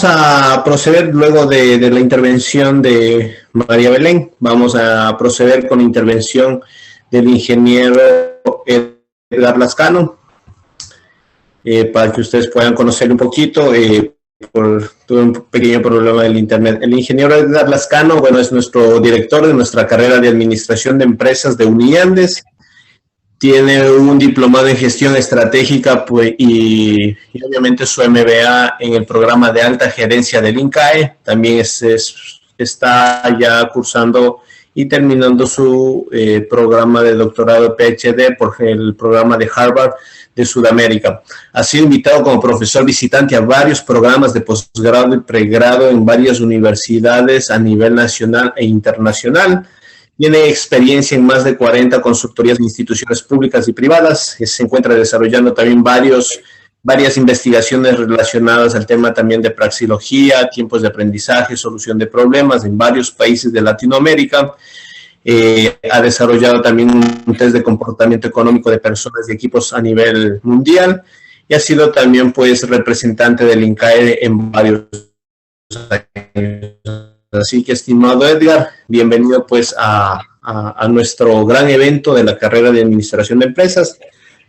a proceder luego de la intervención de María Belén. Vamos a proceder con la intervención del ingeniero Edgar Lascano, para que ustedes puedan conocer un poquito. Tuve un pequeño problema del internet. El ingeniero Edgar Lascano, bueno, es nuestro director de nuestra carrera de Administración de Empresas de Uniandes. Tiene un diplomado en gestión estratégica pues, y obviamente su MBA en el programa de alta gerencia del INCAE. También está ya cursando y terminando su programa de doctorado PhD por el programa de Harvard de Sudamérica. Ha sido invitado como profesor visitante a varios programas de posgrado y pregrado en varias universidades a nivel nacional e internacional. Tiene experiencia en más de 40 consultorías de instituciones públicas y privadas. Se encuentra desarrollando también varias investigaciones relacionadas al tema también de praxeología, tiempos de aprendizaje, solución de problemas en varios países de Latinoamérica. Ha desarrollado también un test de comportamiento económico de personas y equipos a nivel mundial y ha sido también pues representante del INCAE en varios años. Así que, estimado Edgar, bienvenido pues a nuestro gran evento de la carrera de Administración de Empresas.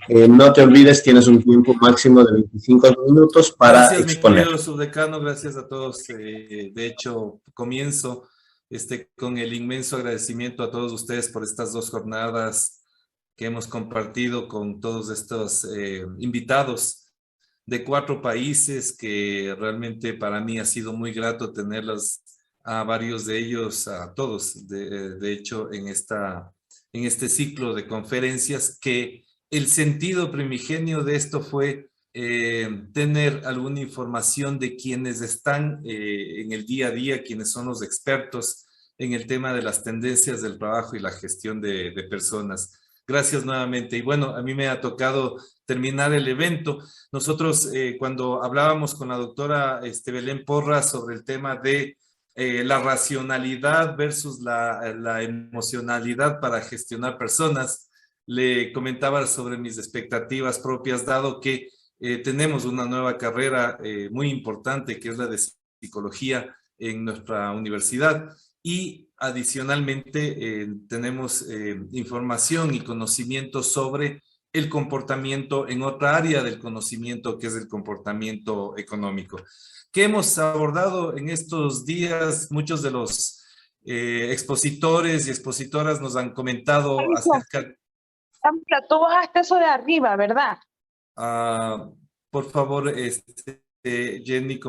No te olvides, tienes un tiempo máximo de 25 minutos para exponer. Gracias, mi querido subdecano, gracias a todos. De hecho, comienzo con el inmenso agradecimiento a todos ustedes por estas 2 jornadas que hemos compartido con todos estos invitados de 4 países, que realmente para mí ha sido muy grato tenerlos a varios de ellos, a todos, de hecho, en este ciclo de conferencias, que el sentido primigenio de esto fue tener alguna información de quienes están en el día a día, quienes son los expertos en el tema de las tendencias del trabajo y la gestión de personas. Gracias nuevamente. Y bueno, a mí me ha tocado terminar el evento. Nosotros cuando hablábamos con la doctora Belén Porras sobre el tema de la racionalidad versus la emocionalidad para gestionar personas, le comentaba sobre mis expectativas propias, dado que tenemos una nueva carrera muy importante, que es la de psicología en nuestra universidad, y adicionalmente tenemos información y conocimiento sobre el comportamiento en otra área del conocimiento, que es el comportamiento económico. ¿Qué hemos abordado en estos días? Muchos de los expositores y expositoras nos han comentado acerca... Tú bajaste eso de arriba, ¿verdad? Por favor, Jenny,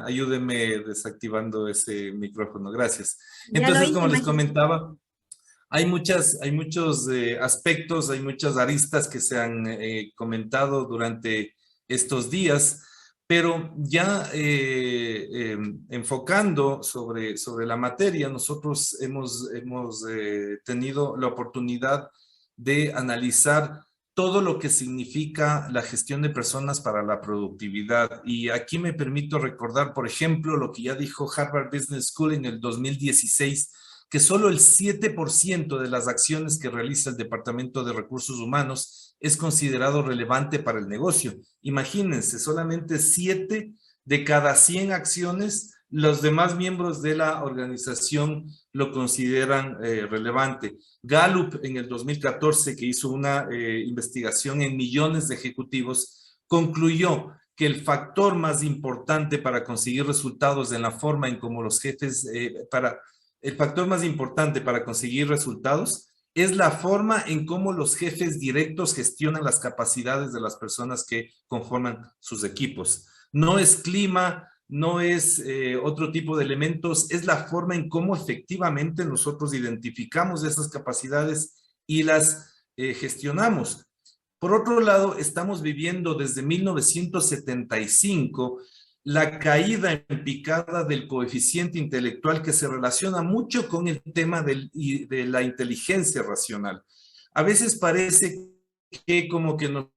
ayúdeme desactivando ese micrófono. Gracias. Entonces, como les comentaba, hay muchos aspectos, hay muchas aristas que se han comentado durante estos días, pero ya enfocando sobre la materia, nosotros hemos tenido la oportunidad de analizar todo lo que significa la gestión de personas para la productividad. Y aquí me permito recordar, por ejemplo, lo que ya dijo Harvard Business School en el 2016, que solo el 7% de las acciones que realiza el Departamento de Recursos Humanos es considerado relevante para el negocio. Imagínense, solamente 7 de cada 100 acciones, los demás miembros de la organización lo consideran relevante. Gallup en el 2014, que hizo una investigación en millones de ejecutivos, concluyó que el factor más importante para conseguir resultados en la forma en cómo los jefes, el factor más importante para conseguir resultados es la forma en cómo los jefes directos gestionan las capacidades de las personas que conforman sus equipos. No es clima, no es otro tipo de elementos, es la forma en cómo efectivamente nosotros identificamos esas capacidades y las gestionamos. Por otro lado, estamos viviendo desde 1975 la caída en picada del coeficiente intelectual, que se relaciona mucho con el tema de la inteligencia racional. A veces parece que como que nos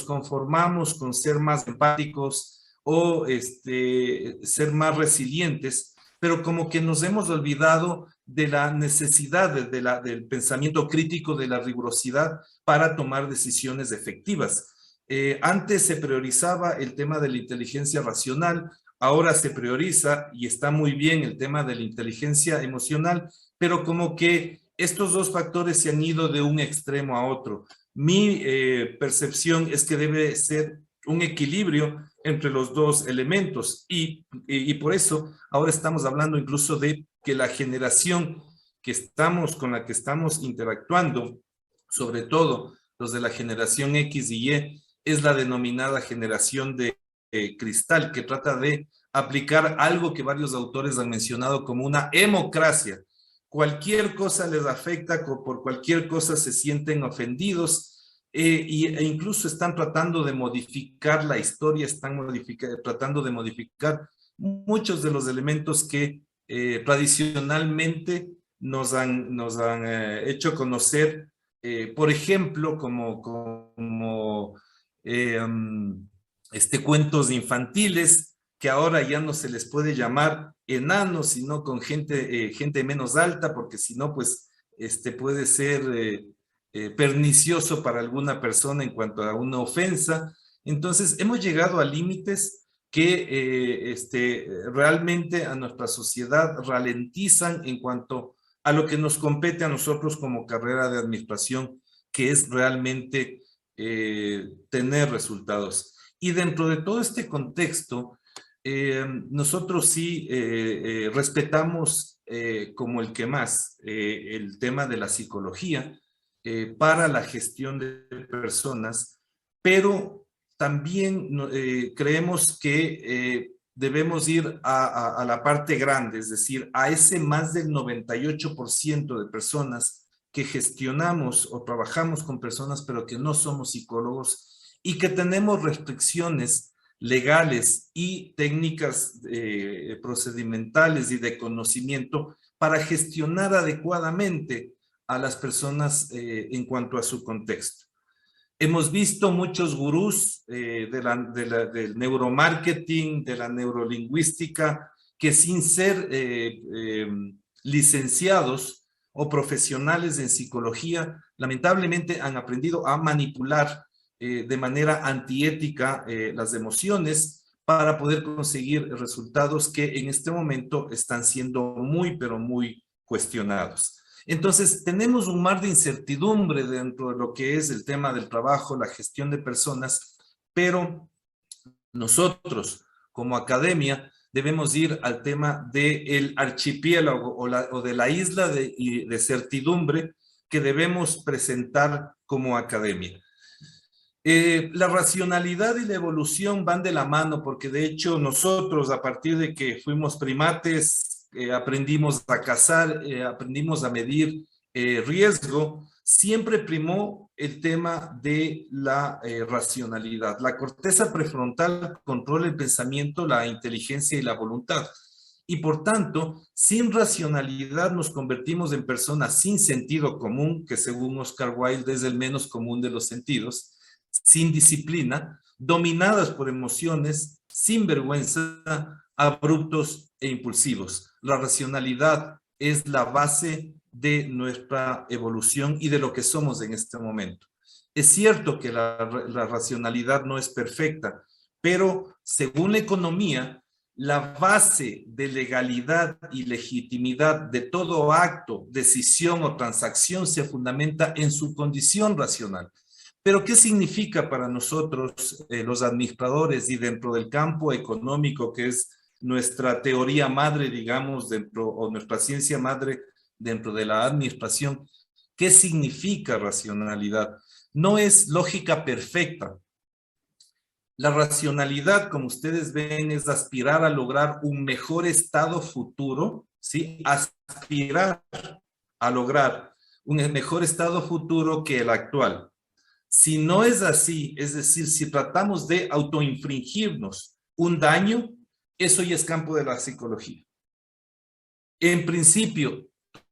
conformamos con ser más empáticos o ser más resilientes, pero como que nos hemos olvidado de la necesidad del pensamiento crítico, de la rigurosidad para tomar decisiones efectivas. Antes se priorizaba el tema de la inteligencia racional, ahora se prioriza y está muy bien el tema de la inteligencia emocional, pero como que estos dos factores se han ido de un extremo a otro. Mi percepción es que debe ser un equilibrio entre los dos elementos y por eso ahora estamos hablando incluso de que la generación con la que estamos interactuando, sobre todo los de la generación X y Y, es la denominada generación de cristal, que trata de aplicar algo que varios autores han mencionado como una emocracia. Cualquier cosa les afecta, por cualquier cosa se sienten ofendidos, e incluso están tratando de modificar la historia, están tratando de modificar muchos de los elementos que tradicionalmente nos han hecho conocer, por ejemplo, como cuentos infantiles, que ahora ya no se les puede llamar enanos, sino con gente menos alta, porque si no, pues puede ser pernicioso para alguna persona en cuanto a una ofensa. Entonces, hemos llegado a límites que realmente a nuestra sociedad ralentizan en cuanto a lo que nos compete a nosotros como carrera de administración, que es realmente tener resultados. Y dentro de todo este contexto, nosotros sí respetamos como el que más el tema de la psicología para la gestión de personas, pero también creemos que debemos ir a la parte grande, es decir, a ese más del 98% de personas que gestionamos o trabajamos con personas, pero que no somos psicólogos y que tenemos restricciones legales y técnicas procedimentales y de conocimiento para gestionar adecuadamente a las personas en cuanto a su contexto. Hemos visto muchos gurús del neuromarketing, de la neurolingüística, que sin ser licenciados o profesionales en psicología, lamentablemente han aprendido a manipular de manera antiética las emociones para poder conseguir resultados que en este momento están siendo muy, pero muy cuestionados. Entonces, tenemos un mar de incertidumbre dentro de lo que es el tema del trabajo, la gestión de personas, pero nosotros, como academia, debemos ir al tema del archipiélago o de la isla de certidumbre que debemos presentar como academia. La racionalidad y la evolución van de la mano, porque de hecho nosotros, a partir de que fuimos primates, aprendimos a cazar, aprendimos a medir riesgo, siempre primó el tema de la racionalidad. La corteza prefrontal controla el pensamiento, la inteligencia y la voluntad. Y por tanto, sin racionalidad nos convertimos en personas sin sentido común, que según Oscar Wilde es el menos común de los sentidos, sin disciplina, dominadas por emociones, sin vergüenza, abruptos e impulsivos. La racionalidad es la base de nuestra evolución y de lo que somos en este momento. Es cierto que la racionalidad no es perfecta, pero según la economía, la base de legalidad y legitimidad de todo acto, decisión o transacción se fundamenta en su condición racional. Pero, ¿qué significa para nosotros, los administradores, y dentro del campo económico, que es nuestra teoría madre, digamos, o nuestra ciencia madre dentro de la administración? ¿Qué significa racionalidad? No es lógica perfecta. La racionalidad, como ustedes ven, es aspirar a lograr un mejor estado futuro, ¿sí? Aspirar a lograr un mejor estado futuro que el actual. Si no es así, es decir, si tratamos de autoinfringirnos un daño, eso ya es campo de la psicología. En principio,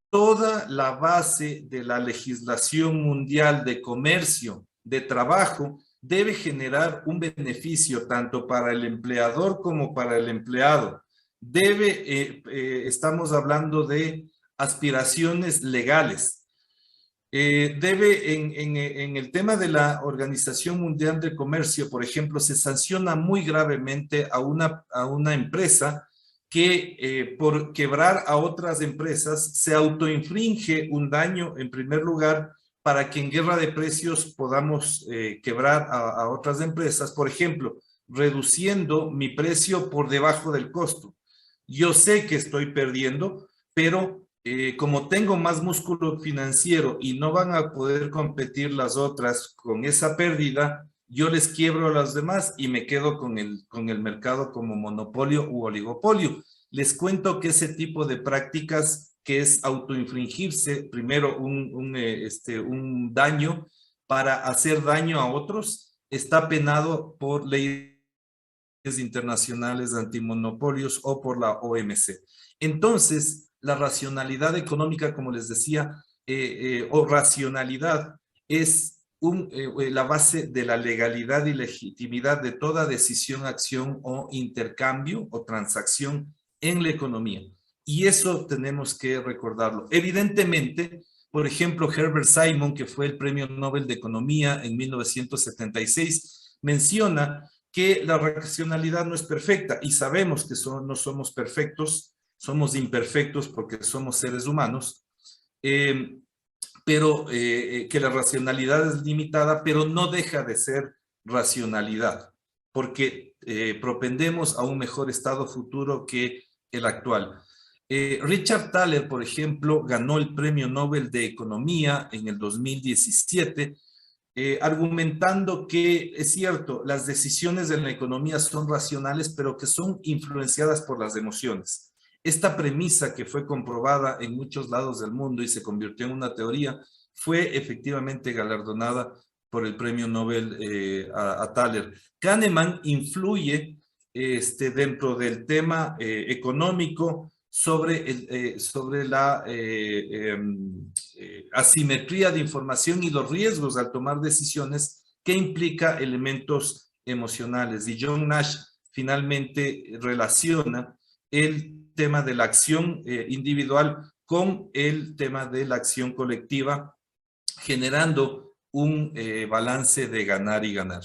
toda la base de la legislación mundial de comercio, de trabajo, debe generar un beneficio tanto para el empleador como para el empleado. Estamos hablando de aspiraciones legales. En el tema de la Organización Mundial del Comercio, por ejemplo, se sanciona muy gravemente a una empresa que por quebrar a otras empresas se autoinfringe un daño en primer lugar para que en guerra de precios podamos quebrar a otras empresas, por ejemplo, reduciendo mi precio por debajo del costo. Yo sé que estoy perdiendo, pero como tengo más músculo financiero y no van a poder competir las otras con esa pérdida, yo les quiebro a las demás y me quedo con el mercado como monopolio u oligopolio. Les cuento que ese tipo de prácticas, que es autoinfringirse primero un daño para hacer daño a otros, está penado por leyes internacionales de antimonopolios o por la OMC. Entonces, la racionalidad económica, como les decía, o racionalidad es la base de la legalidad y legitimidad de toda decisión, acción o intercambio o transacción en la economía. Y eso tenemos que recordarlo. Evidentemente, por ejemplo, Herbert Simon, que fue el Premio Nobel de Economía en 1976, menciona que la racionalidad no es perfecta y sabemos que no somos perfectos, somos imperfectos porque somos seres humanos, pero que la racionalidad es limitada, pero no deja de ser racionalidad, porque propendemos a un mejor estado futuro que el actual. Richard Thaler, por ejemplo, ganó el Premio Nobel de Economía en el 2017, argumentando que es cierto, las decisiones de la economía son racionales, pero que son influenciadas por las emociones. Esta premisa, que fue comprobada en muchos lados del mundo y se convirtió en una teoría, fue efectivamente galardonada por el Premio Nobel a Thaler. Kahneman influye dentro del tema económico sobre la asimetría de información y los riesgos al tomar decisiones que implica elementos emocionales. Y John Nash finalmente relaciona el tema de la acción individual con el tema de la acción colectiva, generando un balance de ganar y ganar.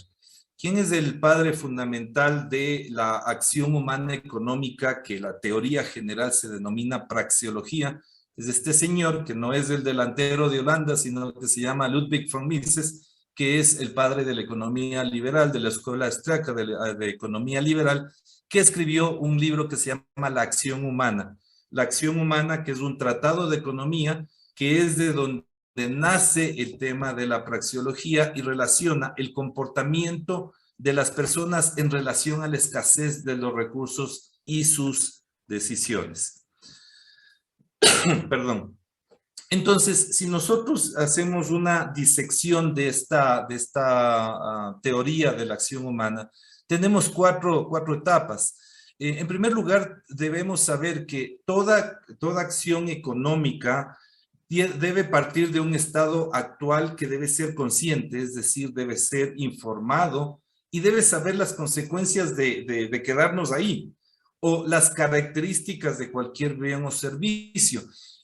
¿Quién es el padre fundamental de la acción humana económica, que la teoría general se denomina praxeología? Es este señor, que no es el delantero de Holanda, sino que se llama Ludwig von Mises, que es el padre de la economía liberal, de la escuela austriaca de economía liberal, que escribió un libro que se llama La acción humana. La acción humana, que es un tratado de economía, que es de donde nace el tema de la praxeología y relaciona el comportamiento de las personas en relación a la escasez de los recursos y sus decisiones. Perdón. Entonces, si nosotros hacemos una disección de esta teoría de la acción humana, tenemos cuatro etapas. En primer lugar, debemos saber que toda acción económica debe partir de un estado actual que debe ser consciente, es decir, debe ser informado y debe saber las consecuencias de quedarnos ahí o las características de cualquier bien o servicio.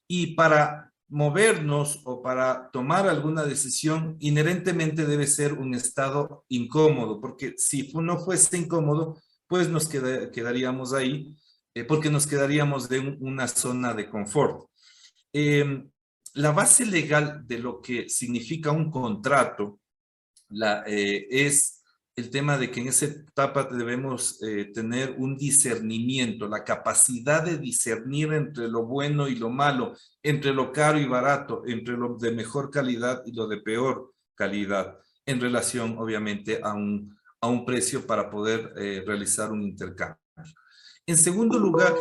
Y para movernos o para tomar alguna decisión, inherentemente debe ser un estado incómodo, porque si no fuese incómodo, pues nos quedaríamos ahí, porque nos quedaríamos de una zona de confort. La base legal de lo que significa un contrato es el tema de que en esa etapa debemos tener un discernimiento, la capacidad de discernir entre lo bueno y lo malo, entre lo caro y barato, entre lo de mejor calidad y lo de peor calidad, en relación obviamente a un precio para poder realizar un intercambio. En segundo lugar,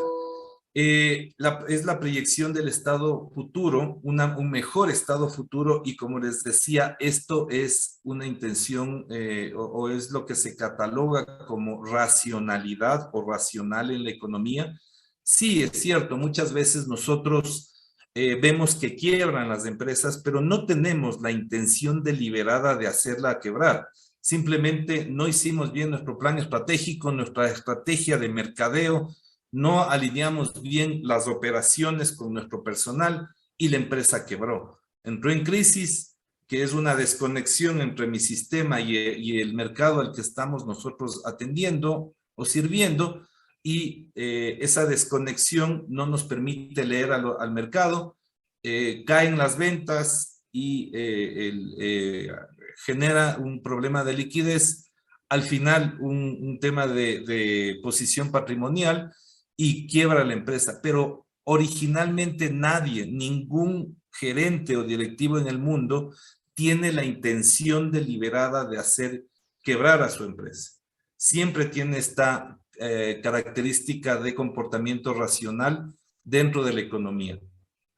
es la proyección del estado futuro, un mejor estado futuro, y como les decía, esto es una intención o es lo que se cataloga como racionalidad o racional en la economía. Sí, es cierto, muchas veces nosotros vemos que quiebran las empresas, pero no tenemos la intención deliberada de hacerla quebrar. Simplemente no hicimos bien nuestro plan estratégico, nuestra estrategia de mercadeo, no alineamos bien las operaciones con nuestro personal y la empresa quebró. entró en crisis, que es una desconexión entre mi sistema y el mercado al que estamos nosotros atendiendo o sirviendo, y esa desconexión no nos permite leer al mercado, caen las ventas y genera un problema de liquidez, al final un tema de posición patrimonial y quiebra la empresa. Pero originalmente nadie, ningún gerente o directivo en el mundo tiene la intención deliberada de hacer quebrar a su empresa. Siempre tiene esta característica de comportamiento racional dentro de la economía.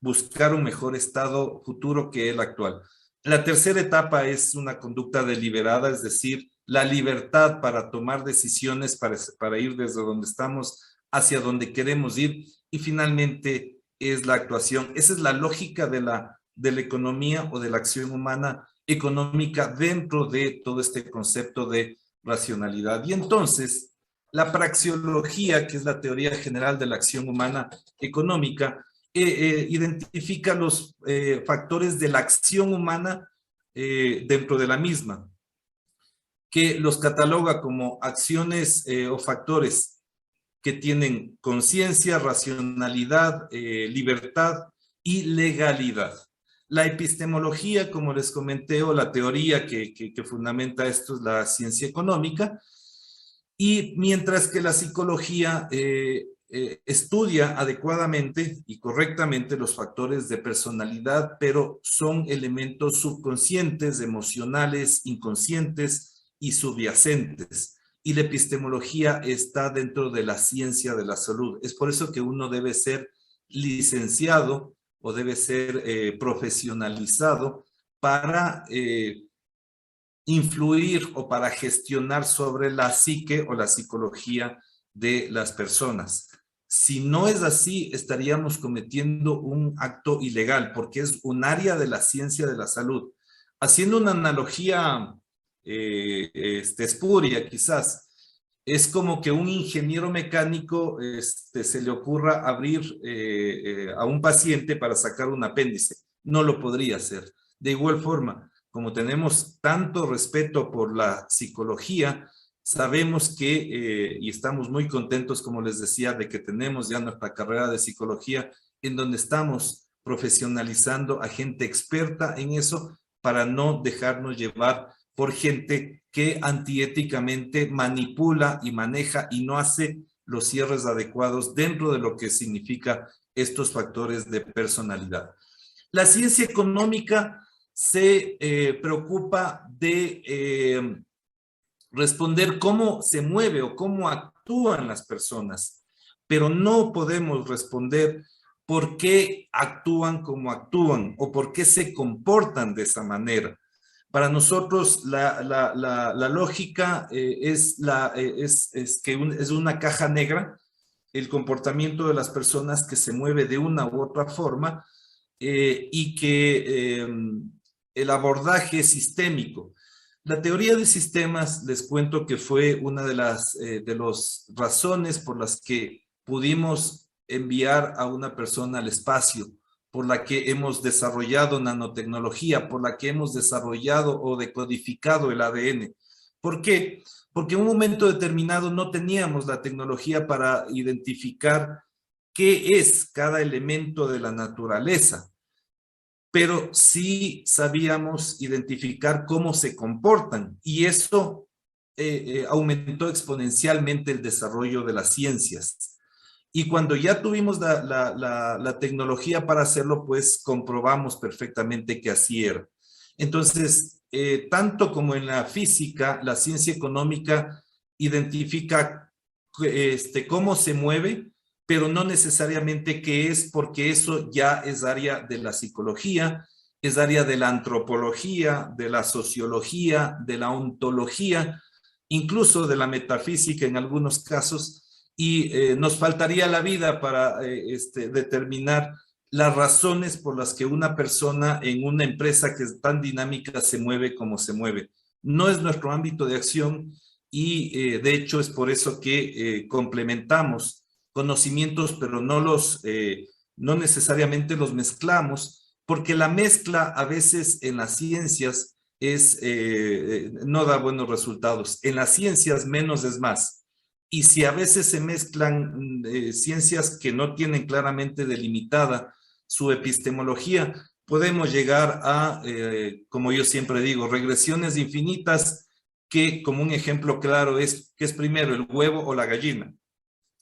Buscar un mejor estado futuro que el actual. La tercera etapa es una conducta deliberada, es decir, la libertad para tomar decisiones para ir desde donde estamos hacia donde queremos ir, y finalmente es la actuación. Esa es la lógica de la economía o de la acción humana económica dentro de todo este concepto de racionalidad. Y entonces, la praxeología, que es la teoría general de la acción humana económica, identifica los factores de la acción humana dentro de la misma, que los cataloga como acciones o factores que tienen conciencia, racionalidad, libertad y legalidad. La epistemología, como les comenté, o la teoría que fundamenta esto, es la ciencia económica, y mientras que la psicología estudia adecuadamente y correctamente los factores de personalidad, pero son elementos subconscientes, emocionales, inconscientes y subyacentes. Y la epistemología está dentro de la ciencia de la salud. Es por eso que uno debe ser licenciado o debe ser profesionalizado para influir o para gestionar sobre la psique o la psicología de las personas. Si no es así, estaríamos cometiendo un acto ilegal, porque es un área de la ciencia de la salud. Haciendo una analogía espuria, quizás, es como que un ingeniero mecánico se le ocurra abrir a un paciente para sacar un apéndice. No lo podría hacer. De igual forma, como tenemos tanto respeto por la psicología, sabemos que, y estamos muy contentos, como les decía, de que tenemos ya nuestra carrera de psicología, en donde estamos profesionalizando a gente experta en eso para no dejarnos llevar por gente que antiéticamente manipula y maneja y no hace los cierres adecuados dentro de lo que significa estos factores de personalidad. La ciencia económica se preocupa de responder cómo se mueve o cómo actúan las personas, pero no podemos responder por qué actúan como actúan o por qué se comportan de esa manera. Para nosotros la lógica es que es una caja negra, el comportamiento de las personas que se mueve de una u otra forma y que el abordaje sistémico. La teoría de sistemas, les cuento que fue una de las razones por las que pudimos enviar a una persona al espacio, por la que hemos desarrollado nanotecnología, por la que hemos desarrollado o decodificado el ADN. ¿Por qué? Porque en un momento determinado no teníamos la tecnología para identificar qué es cada elemento de la naturaleza, pero sí sabíamos identificar cómo se comportan, y eso aumentó exponencialmente el desarrollo de las ciencias. Y cuando ya tuvimos la tecnología para hacerlo, pues comprobamos perfectamente que así era. Entonces, tanto como en la física, la ciencia económica identifica cómo se mueve, pero no necesariamente qué es, porque eso ya es área de la psicología, es área de la antropología, de la sociología, de la ontología, incluso de la metafísica en algunos casos, y nos faltaría la vida para determinar las razones por las que una persona en una empresa que es tan dinámica se mueve como se mueve. No es nuestro ámbito de acción y de hecho es por eso que complementamos conocimientos, pero no necesariamente los mezclamos, porque la mezcla a veces en las ciencias no da buenos resultados. En las ciencias menos es más. Y si a veces se mezclan ciencias que no tienen claramente delimitada su epistemología, podemos llegar a, como yo siempre digo, regresiones infinitas que, como un ejemplo claro, ¿qué es primero, el huevo o la gallina?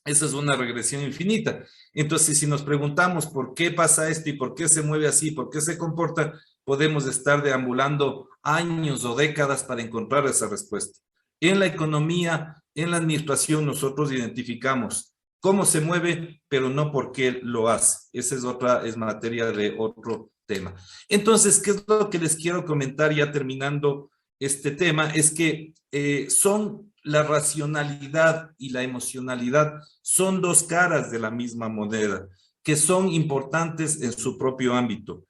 Esa es una regresión infinita. Entonces, si nos preguntamos por qué pasa esto y por qué se mueve así, por qué se comporta, podemos estar deambulando años o décadas para encontrar esa respuesta. En la economía, en la administración, nosotros identificamos cómo se mueve, pero no por qué lo hace. Esa es materia de otro tema. Entonces, ¿qué es lo que les quiero comentar ya terminando este tema? Es que son la racionalidad y la emocionalidad son dos caras de la misma moneda, que son importantes en su propio ámbito.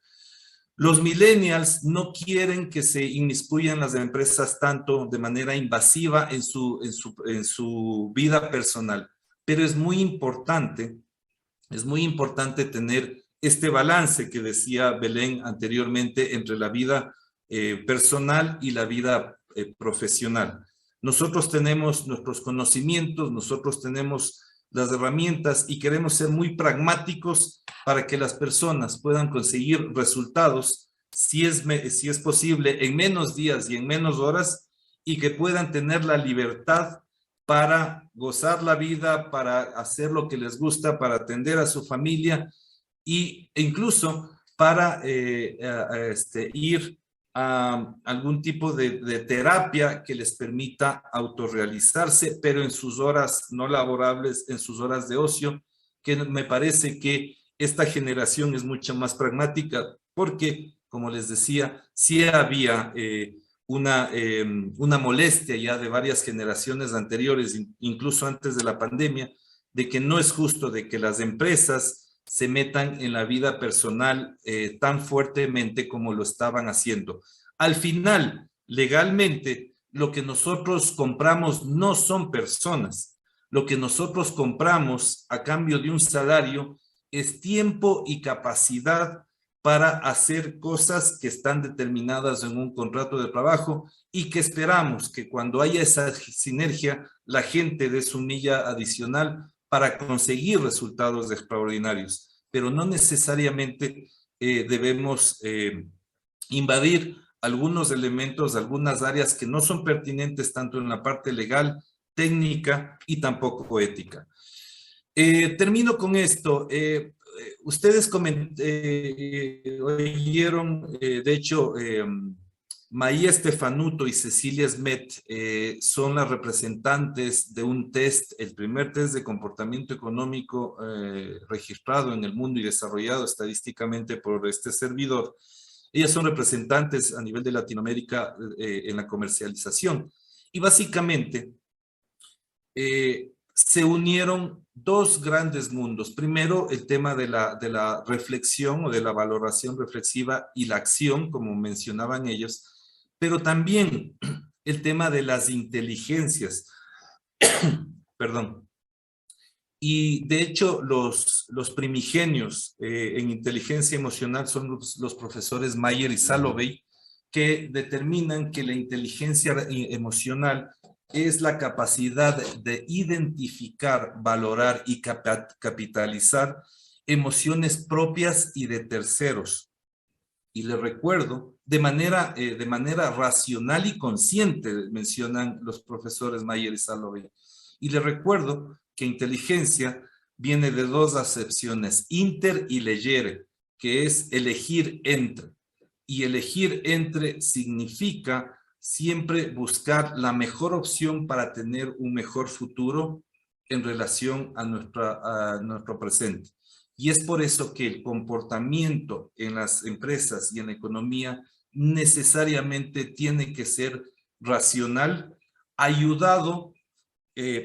Los millennials no quieren que se inmiscuyan las empresas tanto de manera invasiva en su vida personal, pero es muy importante tener este balance que decía Belén anteriormente entre la vida personal y la vida profesional. Nosotros tenemos nuestros conocimientos, nosotros tenemos las herramientas y queremos ser muy pragmáticos para que las personas puedan conseguir resultados, si es posible, en menos días y en menos horas, y que puedan tener la libertad para gozar la vida, para hacer lo que les gusta, para atender a su familia e incluso para ir a algún tipo de terapia que les permita autorrealizarse, pero en sus horas no laborables, en sus horas de ocio, que me parece que esta generación es mucho más pragmática, porque, como les decía, sí había una molestia ya de varias generaciones anteriores, incluso antes de la pandemia, de que no es justo de que las empresas se metan en la vida personal tan fuertemente como lo estaban haciendo. Al final, legalmente, lo que nosotros compramos no son personas. Lo que nosotros compramos a cambio de un salario es tiempo y capacidad para hacer cosas que están determinadas en un contrato de trabajo y que esperamos que cuando haya esa sinergia, la gente dé su milla adicional para conseguir resultados extraordinarios, pero no necesariamente debemos invadir algunos elementos, algunas áreas que no son pertinentes tanto en la parte legal, técnica y tampoco ética. Termino con esto. Ustedes oyeron, de hecho, Maía Stefanuto y Cecilia Smet son las representantes de un test, el primer test de comportamiento económico registrado en el mundo y desarrollado estadísticamente por este servidor. Ellas son representantes a nivel de Latinoamérica en la comercialización. Y básicamente se unieron dos grandes mundos. Primero, el tema de la reflexión o de la valoración reflexiva y la acción, como mencionaban ellos, pero también el tema de las inteligencias. Perdón. Y de hecho, los primigenios en inteligencia emocional son los profesores Mayer y Salovey, que determinan que la inteligencia emocional es la capacidad de identificar, valorar y capitalizar emociones propias y de terceros. Y les recuerdo, de manera racional y consciente, mencionan los profesores Mayer y Salovey. Y les recuerdo que inteligencia viene de dos acepciones, inter y legere, que es elegir entre. Y elegir entre significa siempre buscar la mejor opción para tener un mejor futuro en relación a nuestro presente. Y es por eso que el comportamiento en las empresas y en la economía necesariamente tiene que ser racional, ayudado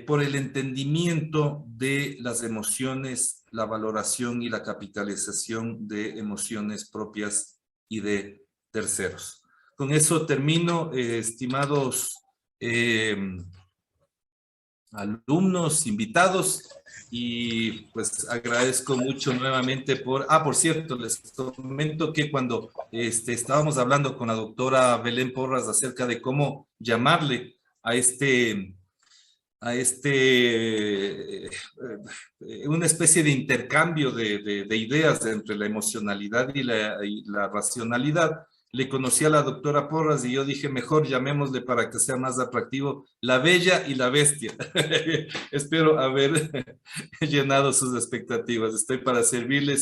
por el entendimiento de las emociones, la valoración y la capitalización de emociones propias y de terceros. Con eso termino, estimados alumnos, invitados, y pues agradezco mucho nuevamente por cierto, les comento que cuando estábamos hablando con la doctora Belén Porras acerca de cómo llamarle a una especie de intercambio de ideas entre la emocionalidad y la racionalidad. Le conocí a la doctora Porras y yo dije, mejor llamémosle para que sea más atractivo, la bella y la bestia. Espero haber llenado sus expectativas. Estoy para servirles.